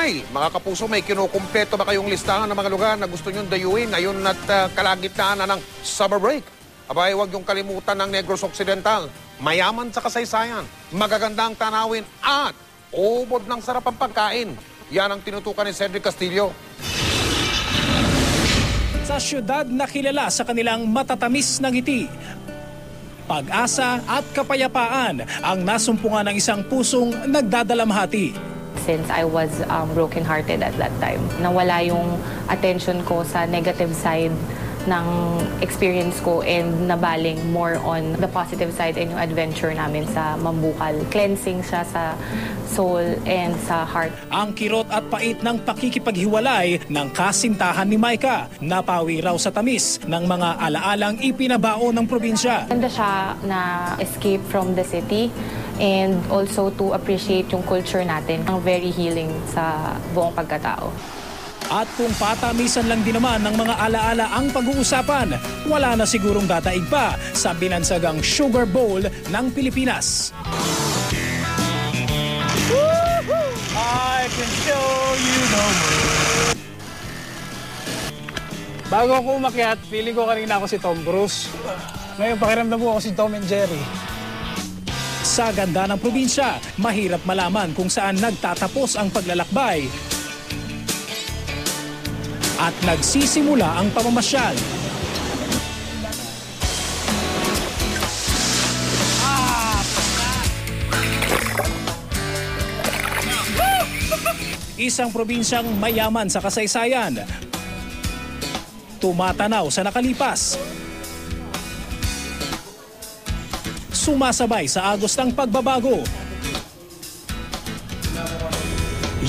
Smile. Mga kapuso, may kinukumpleto ba kayong listahan ng mga lugar na gusto nyong dayuin ngayon at kalagitnaan na ng summer break? Abay, huwag yung kalimutan ng Negros Occidental. Mayaman sa kasaysayan, magagandang tanawin at ubod ng sarap ang pagkain. Yan ang tinutukan ni Cedric Castillo. Sa syudad na kilala sa kanilang matatamis na ngiti, pag-asa at kapayapaan ang nasumpungan ng isang pusong nagdadalamhati. Since I was broken-hearted at that time, nawala yung attention ko sa negative side ng experience ko and nabaling more on the positive side and yung adventure namin sa Mambukal. Cleansing siya sa soul and sa heart. Ang kirot at pait ng pakikipaghiwalay ng kasintahan ni Micah, napawi raw sa tamis ng mga alaalang ipinabao ng probinsya. Ganda siya na escape from the city and also to appreciate yung culture natin. Ang very healing sa buong pagkatao. At kung patamisan lang din naman ng mga alaala ang pag-uusapan, wala na sigurong dataig pa sa binansagang Sugar Bowl ng Pilipinas. I can show you no more. Bago ako umakyat, feeling ko kanina ako si Tom Cruise. Ngayon pakiramdam ko ako si Tom and Jerry. Sa ganda ng probinsya, mahirap malaman kung saan nagtatapos ang paglalakbay at nagsisimula ang pamamasyal. Isang probinsyang mayaman sa kasaysayan, tumatanaw sa nakalipas, sumasabay sa agos ng pagbabago,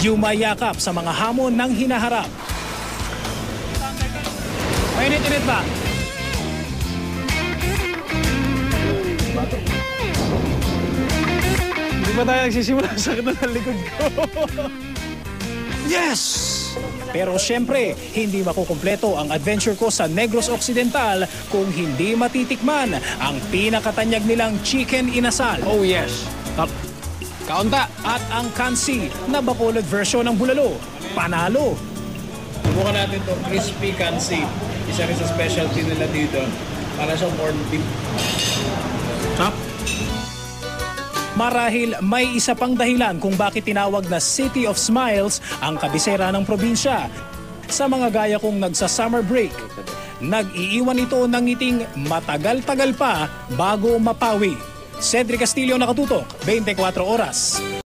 yumayakap sa mga hamon ng hinaharap. Mainit-init ba? Hindi ba tayo nagsisimula sa sakit ng likod ko? Yes! Pero siyempre, hindi makukumpleto ang adventure ko sa Negros Occidental kung hindi matitikman ang pinakatanyag nilang chicken inasal. Oh yes. Kaunta. At ang kansi na bacolod version ng bulalo. Panalo! Subukan natin to crispy kansi. Isa rin sa specialty nila dito. Para sa corned beef. Tap! Marahil may isa pang dahilan kung bakit tinawag na City of Smiles ang kabisera ng probinsya. Sa mga gaya kong nagsa-summer break, nag-iiwan ito ng ngiting matagal-tagal pa bago mapawi. Cedric Castillo, nakatutok, 24 oras.